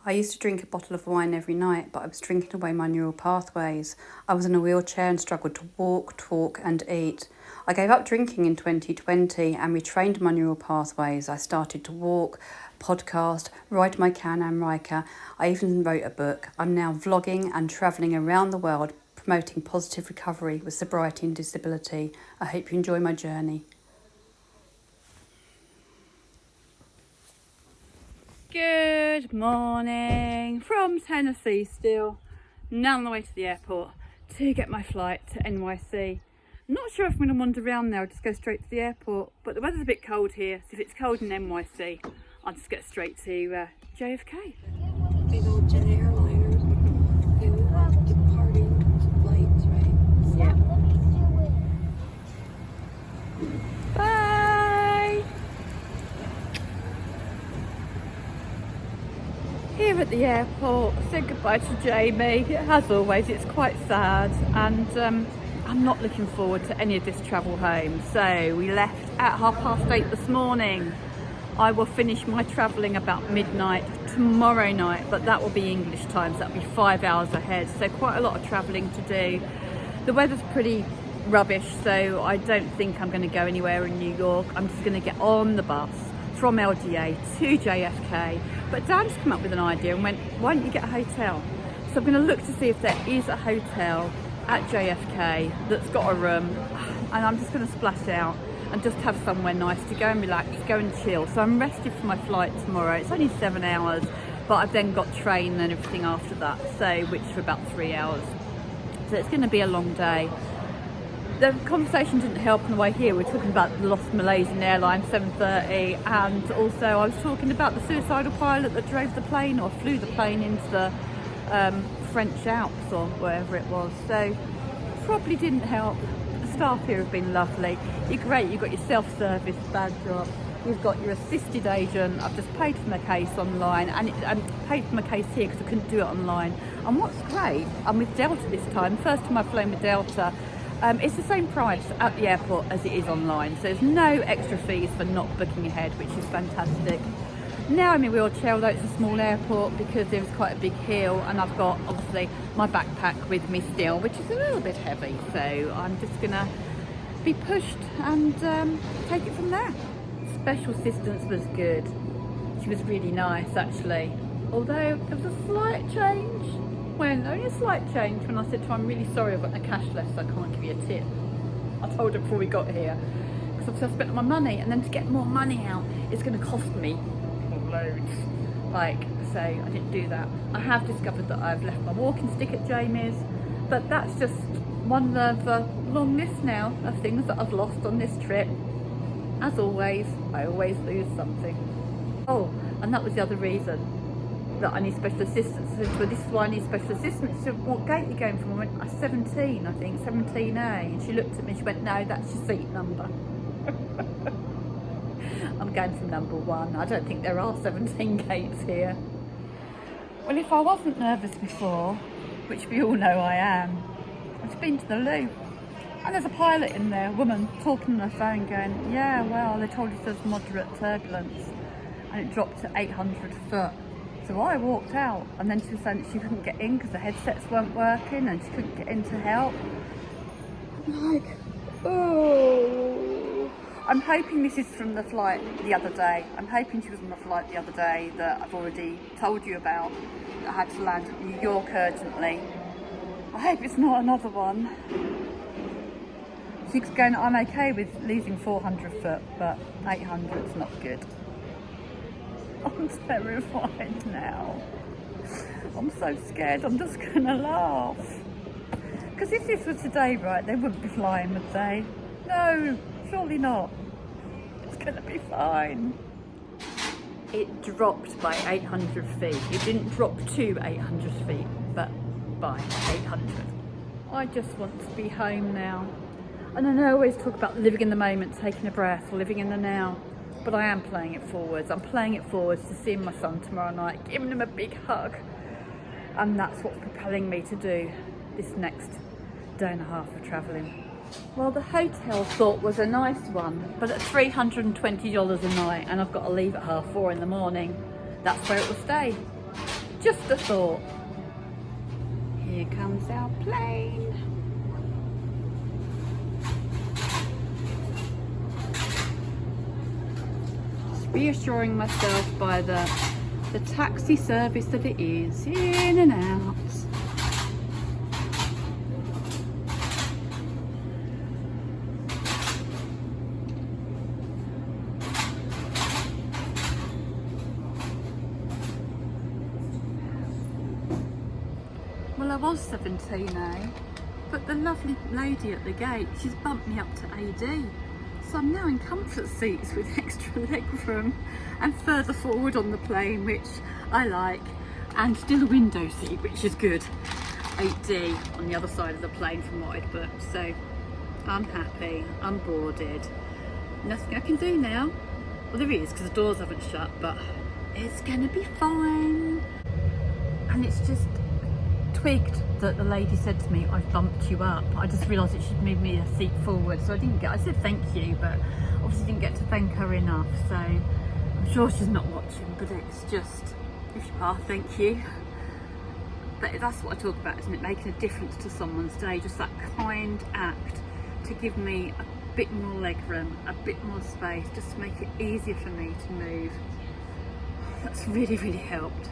I used to drink a bottle of wine every night, but I was drinking away my neural pathways. I was in a wheelchair and struggled to walk, talk and eat. I gave up drinking in 2020 and retrained my neural pathways. I started to walk, podcast, ride my Can-Am Riker. I even wrote a book. I'm now vlogging and travelling around the world promoting positive recovery with sobriety and disability. I hope you enjoy my journey. Good morning from Tennessee still. Now on the way to the airport to get my flight to NYC. I'm not sure if I'm going to wander around now or just go straight to the airport, but the weather's a bit cold here, so if it's cold in NYC, I'll just get straight to JFK. Big old jet airliner. Okay, we have departing flights, right? Yeah. Bye! Here at the airport, said goodbye to Jamie. As always, it's quite sad, and I'm not looking forward to any of this travel home. So we left at 8:30 this morning. I will finish my travelling about midnight tomorrow night, but that will be English time, so that'll be 5 hours ahead. So quite a lot of travelling to do. The weather's pretty rubbish, so I don't think I'm going to go anywhere in New York. I'm just going to get on the bus from LGA to JFK. But Dan's come up with an idea and went, why don't you get a hotel? So I'm going to look to see if there is a hotel at JFK that's got a room, and I'm just going to splash out and just have somewhere nice to go and relax, go and chill. So I'm rested for my flight tomorrow. It's only 7 hours, but I've then got train and everything after that, so which for about 3 hours. So it's going to be a long day. The conversation didn't help on the way here. We're talking about the lost Malaysian airline 730, and also I was talking about the suicidal pilot that drove the plane or flew the plane into the French Alps or wherever it was. So probably didn't help. The staff here have been lovely. You're great. You've got your self-service badge up. You've got your assisted agent. I've just paid for my case online, and I paid for my case here because I couldn't do it online. And what's great, I'm with Delta this time. First time I've flown with Delta. It's the same price at the airport as it is online, so there's no extra fees for not booking ahead, which is fantastic. Now I'm in wheelchair, although it's a small airport, because there's quite a big hill, and I've got obviously my backpack with me still, which is a little bit heavy, so I'm just gonna be pushed and take it from there. Special assistance was good. She was really nice actually, although there was a slight change. Only a slight change when I said to her, I'm really sorry, I've got no cash left, so I can't give you a tip. I told her before we got here, because obviously I spent my money, and then to get more money out, it's going to cost me loads. So I didn't do that. I have discovered that I've left my walking stick at Jamie's, but that's just one of a long list now of things that I've lost on this trip. As always, I always lose something. Oh, and that was the other reason that I need special assistance. So this is why I need special assistance. She said, what gate are you going from? I went, 17, I think, 17A. And she looked at me and she went, no, that's your seat number. I'm going from number 1. I don't think there are 17 gates here. Well, if I wasn't nervous before, which we all know I am, I've been to the loo. And there's a pilot in there, a woman, talking on the phone going, yeah, well, they told us there's moderate turbulence. And it dropped to 800 foot. So I walked out, and then she was saying that she couldn't get in because the headsets weren't working and she couldn't get in to help. I'm like, oh. I'm hoping this is from the flight the other day. I'm hoping she was on the flight the other day that I've already told you about. I had to land at New York urgently. I hope it's not another one. She's going, I'm okay with losing 400 foot, but 800's not good. I'm terrified now. I'm so scared, I'm just gonna laugh. Because if this was today, right, they wouldn't be flying, would they? No, surely not. It's gonna be fine. It dropped by 800 feet. It didn't drop to 800 feet, but by 800. I just want to be home now. And I know I always talk about living in the moment, taking a breath, or living in the now. But I am playing it forwards. I'm playing it forwards to seeing my son tomorrow night, giving him a big hug. And that's what's propelling me to do this next day and a half of travelling. Well, the hotel thought was a nice one, but at $320 a night, and I've got to leave at 4:30 in the morning, that's where it will stay. Just a thought. Here comes our plane. Just reassuring myself by the taxi service that it is, in and out. Well, I was 17A, but the lovely lady at the gate, she's bumped me up to AD. So I'm now in comfort seats with extra leg room and further forward on the plane, which I like, and still a window seat, which is good. 8D on the other side of the plane from what I'd booked. So I'm happy, I'm boarded. Nothing I can do now. Well, there is, because the doors haven't shut, but it's gonna be fine. And it's just twigged that the lady said to me, I've bumped you up. I just realised that she'd moved me a seat forward, so I said thank you, but obviously didn't get to thank her enough, so I'm sure she's not watching, but it's just, if you are, thank you. But that's what I talk about, isn't it? Making a difference to someone's day, just that kind act to give me a bit more leg room, a bit more space, just to make it easier for me to move. That's really, really helped.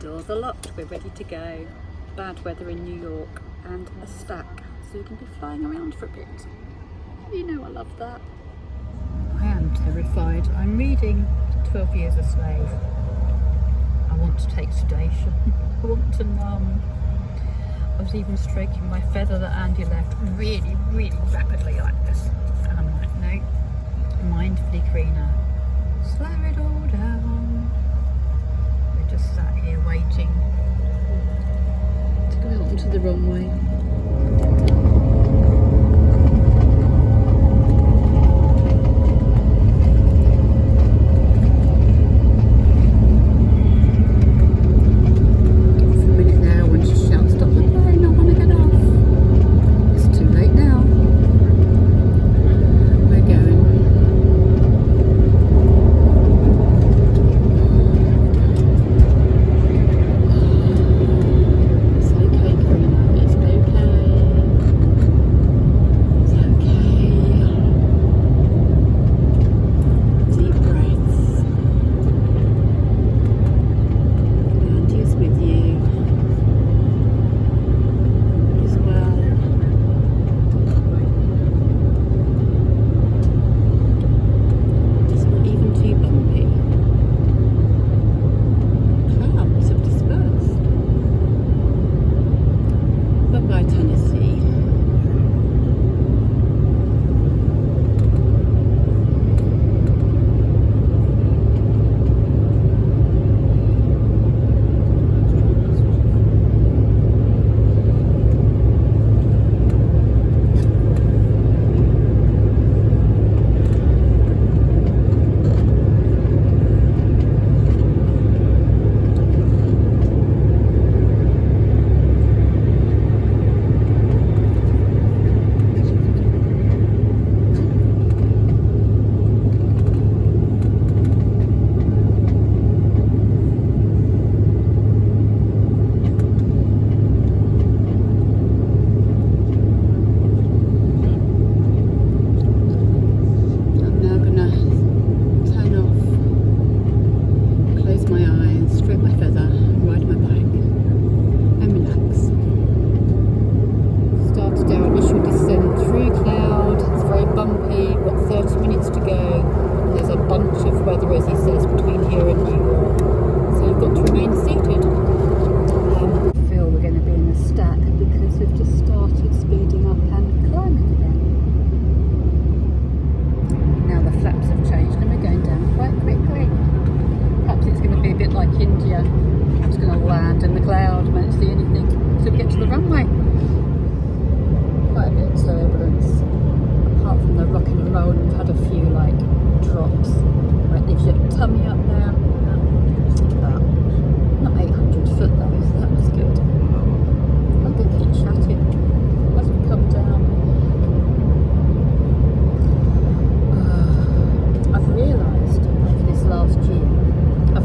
Doors are locked, we're ready to go. Bad weather in New York and a stack, so you can be flying around for a bit. You know I love that. I am terrified. I'm reading 12 Years a Slave. I want to take sedation. I want to numb. I was even stroking my feather that Andy left really, really rapidly like this. And I'm like, no, mindfully cleaner. Slow it all down. Just sat here waiting to go out onto the runway. For a minute now when she shouts, "Stop the plane, I want to get off." It's too late now. We're going.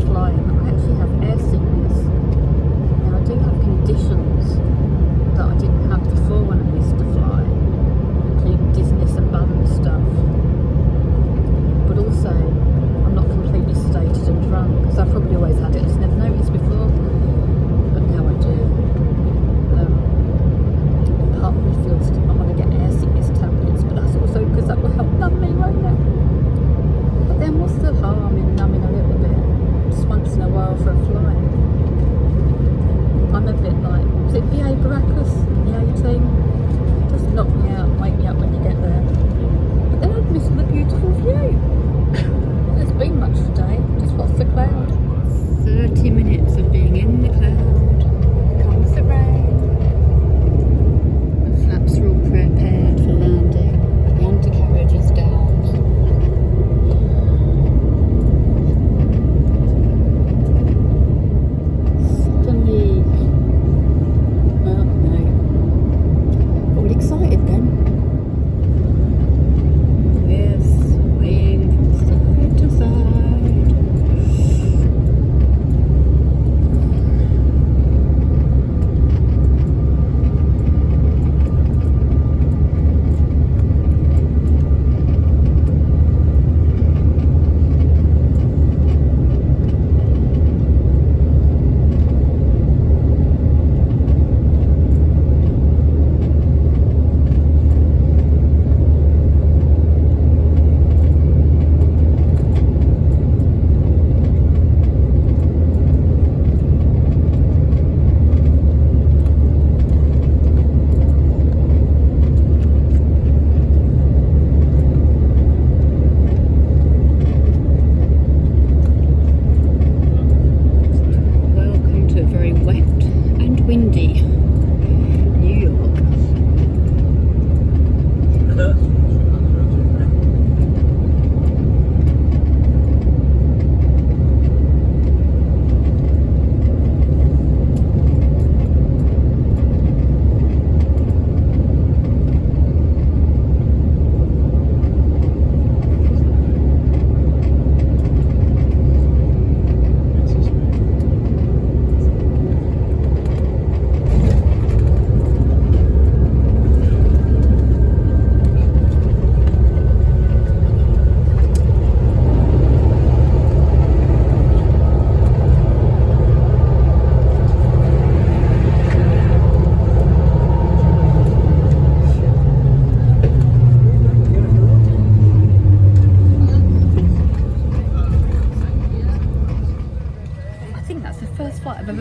flying, I actually have air sickness. Caracas in the 18. Just knock me out and wake me up when you get there. But then I'd miss the beautiful view. There's been much today, just watch the cloud. 30 minutes of being in the cloud. Comes the rain. The flaps are all prepared for landing. The undercarriage is down. Suddenly, well, no. Got all excited then. Yes, swaying from side to side.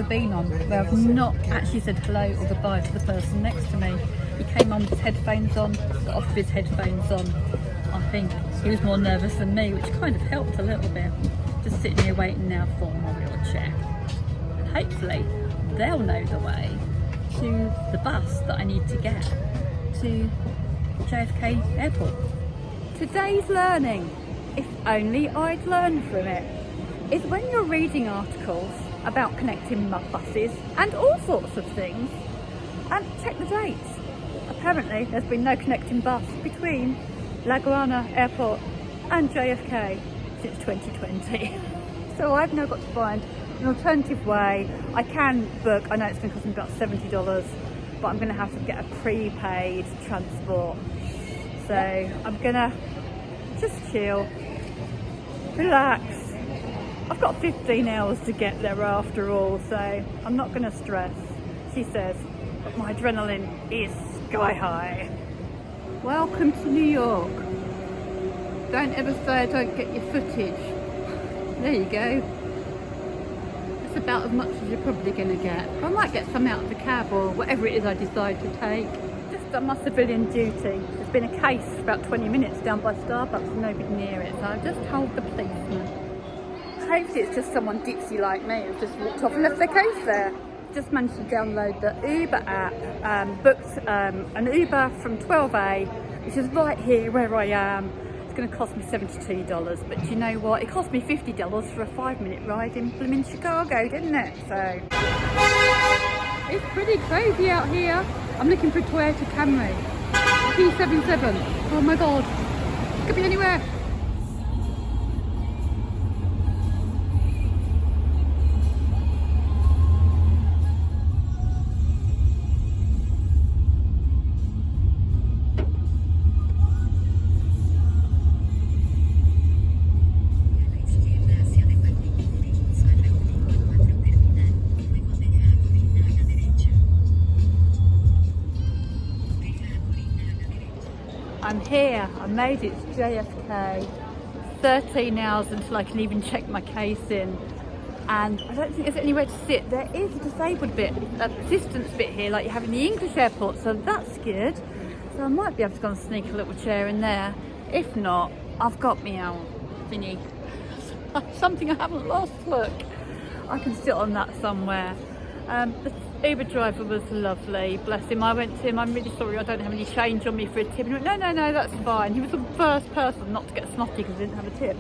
Been on where I've not actually said hello or goodbye to the person next to me. He came on with his headphones on, got off with his headphones on. I think he was more nervous than me, which kind of helped a little bit. Just sitting here waiting now for my wheelchair. And hopefully they'll know the way to the bus that I need to get to JFK Airport. Today's learning, if only I'd learned from it, is when you're reading articles about connecting buses and all sorts of things, and check the dates. Apparently there's been no connecting bus between LaGuardia Airport and JFK since 2020. So I've now got to find an alternative way. I can book, I know it's going to cost me about $70, but I'm going to have to get a prepaid transport. So I'm going to just chill, relax. I've got 15 hours to get there after all, so I'm not going to stress, she says, but my adrenaline is sky high. Welcome to New York. Don't ever say I don't get your footage. There you go. That's about as much as you're probably going to get. I might get some out of the cab or whatever it is I decide to take. Just done my civilian duty. There's been a case for about 20 minutes down by Starbucks and nobody near it, so I've just told the policeman. Hopefully it's just someone ditzy like me who's just walked off and left their case there. Just managed to download the Uber app, booked an Uber from 12A, which is right here where I am. It's going to cost me $72, but do you know what? It cost me $50 for a 5-minute ride in blooming Chicago, didn't it? So it's pretty crazy out here. I'm looking for a Toyota Camry, T77. Oh my God, could be anywhere. I'm here, I made it to JFK. 13 hours until I can even check my case in. and I don't think there's anywhere to sit. There is a disabled bit, assistance bit here, like you have in the English airport, so that's good. So I might be able to go and sneak a little chair in there. If not, I've got me own thingy. Something I haven't lost, look. I can sit on that somewhere. The Uber driver was lovely, bless him. I went to him, I'm really sorry I don't have any change on me for a tip. And he went, no, that's fine. He was the first person not to get snotty because he didn't have a tip.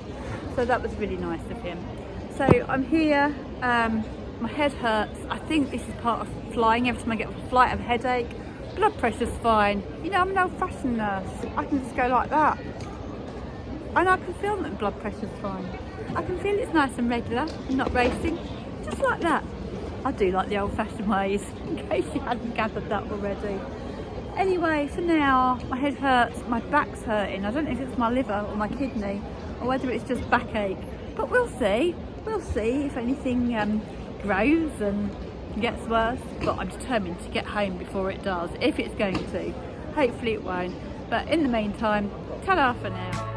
So that was really nice of him. So I'm here, my head hurts. I think this is part of flying. Every time I get off a flight I have a headache. Blood pressure's fine. You know, I'm an old-fashioned nurse. I can just go like that. And I can feel that the blood pressure's fine. I can feel it's nice and regular and not racing. Just like that. I do like the old-fashioned ways, in case you hadn't gathered that already. Anyway, for now, my head hurts, my back's hurting. I don't know if it's my liver or my kidney, or whether it's just backache. But we'll see. We'll see if anything grows and gets worse. But I'm determined to get home before it does, if it's going to. Hopefully it won't. But in the meantime, ta-da for now.